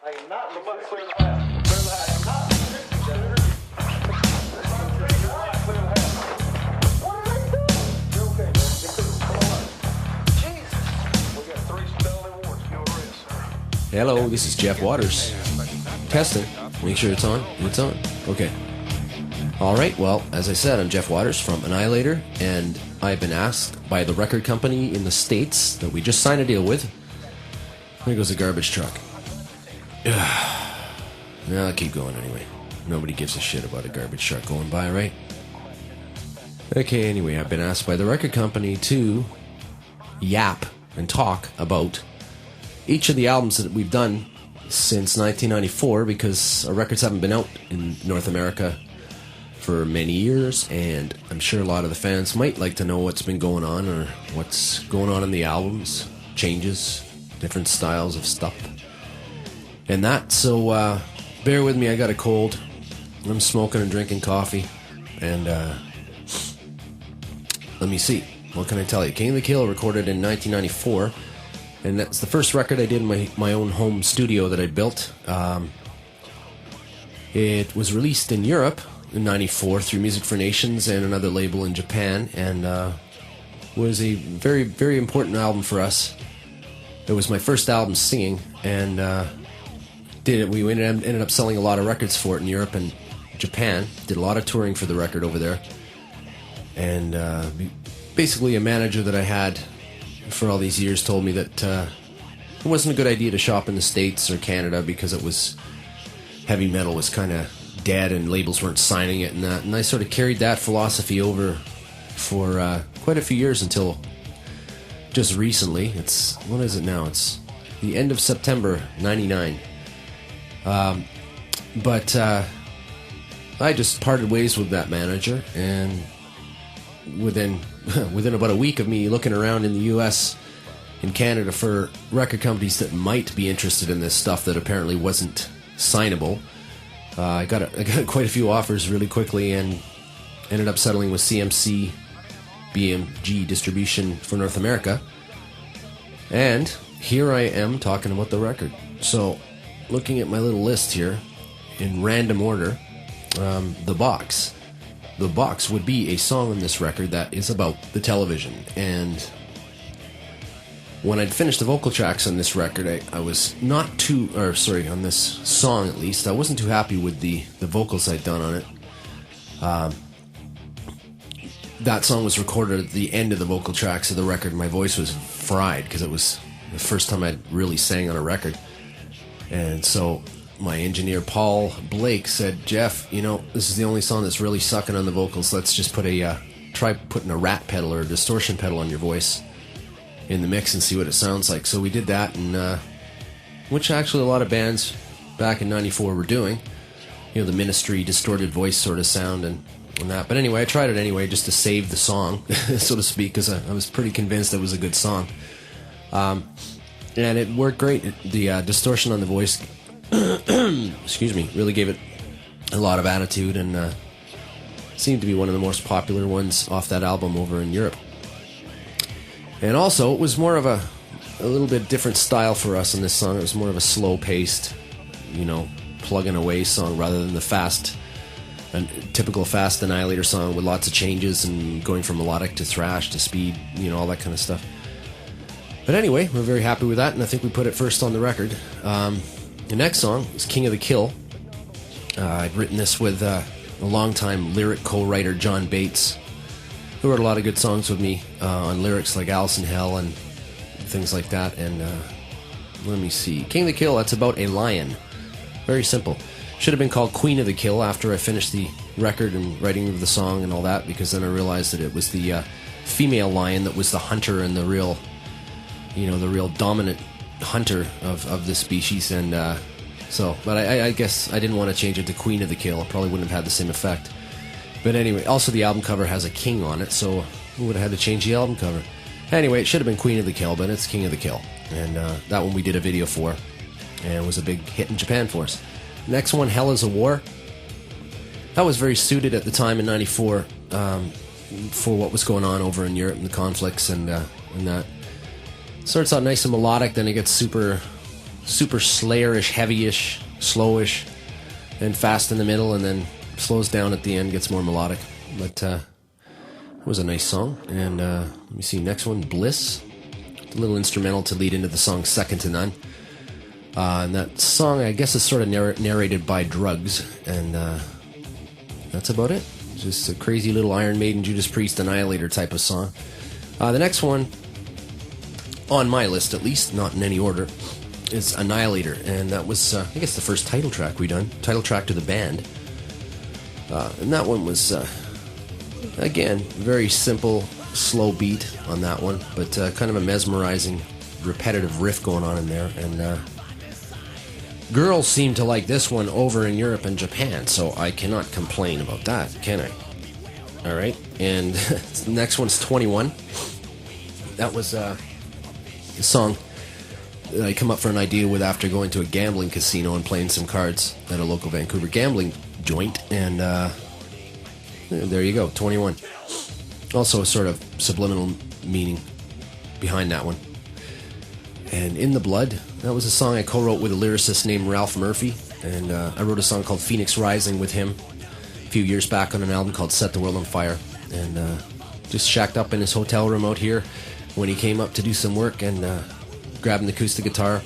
I am not resisting. Clear the hat. Clear the hat. I am not resisting, Senator. Clear the hat. What did I do? You're okay, man. You couldn't pull up. Jesus. We got 3 felony warrants. Your arrest, sir. Hello, this is Jeff Waters. Testing. Make sure it's on. It's on. Okay. Alright, well, as I said, I'm Jeff Waters from Annihilator, and I've been asked by the record company in the States that we just signed a deal with. There goes a garbage truck. I'll keep going anyway. Nobody gives a shit about a garbage truck going by, right? Okay, anyway, I've been asked by the record company to yap and talk about each of the albums that we've done since 1994, because our records haven't been out in North America for many years, and I'm sure a lot of the fans might like to know what's been going on, or what's going on in the albums, changes, different styles of stuff, and that. So bear with me, I got a cold. I'm smoking and drinking coffee, and let me see, what can I tell you? King of the Kill recorded in 1994, and that's the first record I did in my own home studio that I built. It was released in Europe in 94 through Music for Nations and another label in Japan, and was a very, very important album for us. It was my first album singing, and we ended up selling a lot of records for it in Europe and Japan. Did a lot of touring for the record over there, and basically a manager that I had for all these years told me that it wasn't a good idea to shop in the States or Canada because it was heavy metal was kind of dead and labels weren't signing it and that, and I sort of carried that philosophy over for quite a few years until just recently. What is it now? It's the end of September 99. But I just parted ways with that manager, and within about a week of me looking around in the US and Canada for record companies that might be interested in this stuff that apparently wasn't signable, I got quite a few offers really quickly, and ended up settling with CMC BMG Distribution for North America. And here I am talking about the record. So, looking at my little list here, in random order, The Box. The Box would be a song on this record that is about the television. And when I'd finished the vocal tracks on this record, I was not too, or sorry, on this song at least, I wasn't too happy with the vocals I'd done on it. That song was recorded at the end of the vocal tracks of the record. My voice was fried because it was the first time I'd really sang on a record. And so my engineer Paul Blake said, Jeff, this is the only song that's really sucking on the vocals. Let's just try putting a rat pedal or a distortion pedal on your voice in the mix and see what it sounds like. So we did that, and which actually a lot of bands back in 94 were doing. The Ministry distorted voice sort of sound and that. But anyway, I tried it anyway just to save the song, so to speak, because I was pretty convinced it was a good song. And it worked great. The distortion on the voice excuse me, really gave it a lot of attitude, and seemed to be one of the most popular ones off that album over in Europe. And also, it was more of a little bit different style for us on this song. It was more of a slow-paced, plugging away song rather than a typical fast Annihilator song with lots of changes and going from melodic to thrash to speed, all that kind of stuff. But anyway, we're very happy with that, and I think we put it first on the record. The next song is King of the Kill. I'd written this with a longtime lyric co-writer, John Bates, who wrote a lot of good songs with me on lyrics like Alice in Hell and things like that. And let me see. King of the Kill, that's about a lion. Very simple. Should have been called Queen of the Kill after I finished the record and writing of the song and all that, because then I realized that it was the female lion that was the hunter and the real dominant hunter of this species. And but I guess I didn't want to change it to Queen of the Kill. It probably wouldn't have had the same effect. But anyway, also the album cover has a king on it, so we would have had to change the album cover. Anyway, it should have been Queen of the Kill, but it's King of the Kill. And that one we did a video for, and it was a big hit in Japan for us. Next one, Hell is a War. That was very suited at the time in 94 for what was going on over in Europe and the conflicts and that. Starts out nice and melodic, then it gets super super slayerish, heavyish, slowish, and fast in the middle, and then slows down at the end, gets more melodic. But it was a nice song. And let me see, next one, Bliss. A little instrumental to lead into the song Second to None. And that song, I guess, is sort of narrated by Drugs, and that's about it. Just a crazy little Iron Maiden, Judas Priest, Annihilator type of song. The next one, on my list at least, not in any order, is Annihilator, and that was, I guess, the first title track we done, title track to the band. And that one was, again, very simple, slow beat on that one, but kind of a mesmerizing, repetitive riff going on in there, and girls seem to like this one over in Europe and Japan, so I cannot complain about that, can I? Alright, and the next one's 21. That was a song that I come up for an idea with after going to a gambling casino and playing some cards at a local Vancouver gambling joint, and there you go, 21. Also a sort of subliminal meaning behind that one. And In the Blood, that was a song I co-wrote with a lyricist named Ralph Murphy, and I wrote a song called Phoenix Rising with him a few years back on an album called Set the World on Fire, and just shacked up in his hotel room out here when he came up to do some work, and grabbed an acoustic guitar,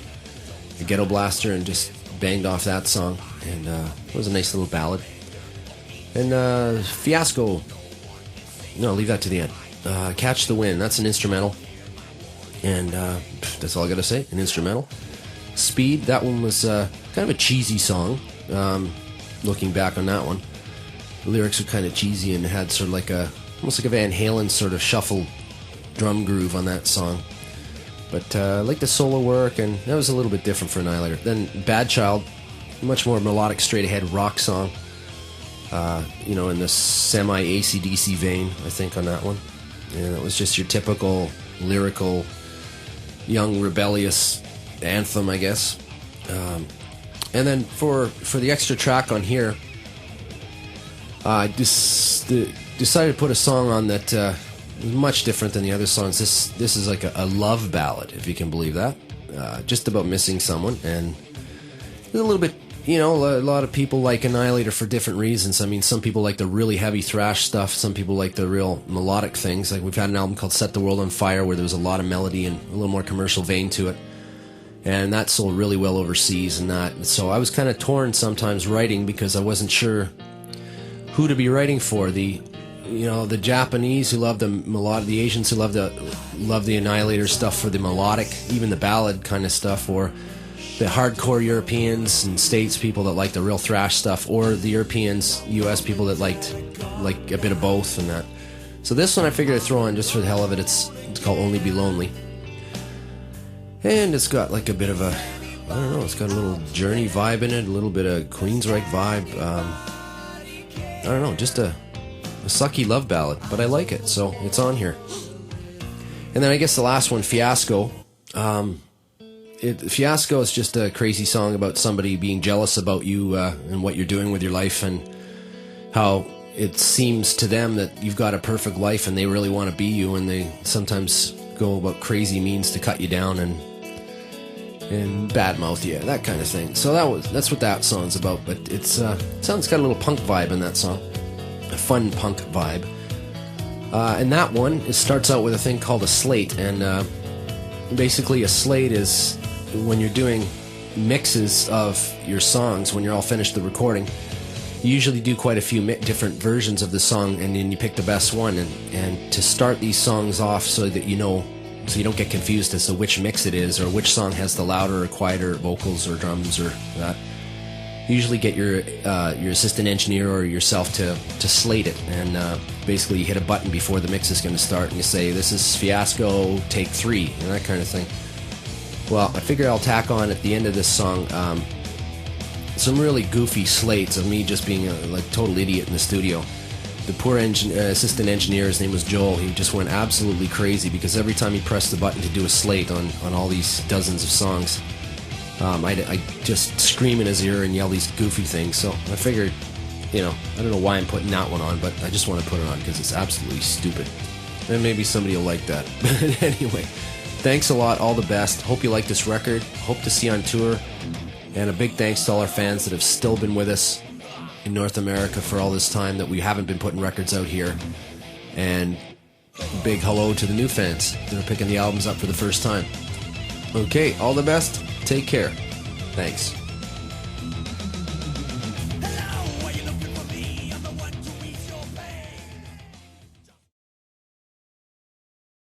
a ghetto blaster, and just banged off that song, and it was a nice little ballad. And Fiasco, no, leave that to the end. Catch the Wind, that's an instrumental. And that's all I gotta say, an instrumental. Speed, that one was kind of a cheesy song, looking back on that one. The lyrics were kind of cheesy and had sort of like almost like a Van Halen sort of shuffle drum groove on that song. But I like the solo work, and that was a little bit different for Annihilator. Then Bad Child, much more melodic, straight-ahead rock song. In the semi-AC/DC vein, I think, on that one. And it was just your typical lyrical, young, rebellious anthem, I guess. And then for the extra track on here, I decided to put a song on that was much different than the other songs. This is like a love ballad, if you can believe that. Just about missing someone, and a little bit, a lot of people like Annihilator for different reasons. I mean, some people like the really heavy thrash stuff, some people like the real melodic things. Like, we've had an album called Set the World on Fire where there was a lot of melody and a little more commercial vein to it, and that sold really well overseas and that. So I was kind of torn sometimes writing, because I wasn't sure who to be writing for. The Japanese who love the melodic, the Asians who love the Annihilator stuff for the melodic, even the ballad kind of stuff, or the hardcore Europeans and States people that like the real thrash stuff, or the Europeans, US people that like a bit of both and that. So this one I figured I'd throw on just for the hell of it. It's called Only Be Lonely. And it's got like a bit of a, I don't know, it's got a little Journey vibe in it, a little bit of Queensryche vibe. I don't know, just a sucky love ballad, but I like it, so it's on here. And then I guess the last one, Fiasco. Fiasco is just a crazy song about somebody being jealous about you and what you're doing with your life, and how it seems to them that you've got a perfect life and they really want to be you, and they sometimes go about crazy means to cut you down and badmouth you, that kind of thing. So that's what that song's about. But it sounds got a little punk vibe in that song, a fun punk vibe. And that one, it starts out with a thing called a slate, and basically a slate is when you're doing mixes of your songs, when you're all finished the recording, you usually do quite a few different versions of the song, and then you pick the best one, and to start these songs off so that so you don't get confused as to which mix it is, or which song has the louder or quieter vocals or drums or that. You usually get your assistant engineer or yourself to slate it, and basically you hit a button before the mix is going to start, and you say, this is Fiasco, take 3, and that kind of thing. Well, I figure I'll tack on at the end of this song some really goofy slates of me just being a total idiot in the studio. The poor assistant engineer, his name was Joel, he just went absolutely crazy, because every time he pressed the button to do a slate on all these dozens of songs, I just scream in his ear and yell these goofy things. So I figured, I don't know why I'm putting that one on, but I just want to put it on because it's absolutely stupid. And maybe somebody will like that. But anyway, Thanks a lot. All the best. Hope you like this record. Hope to see you on tour. And a big thanks to all our fans that have still been with us in North America for all this time that we haven't been putting records out here. And big hello to the new fans that are picking the albums up for the first time. Okay, all the best. Take care. Thanks.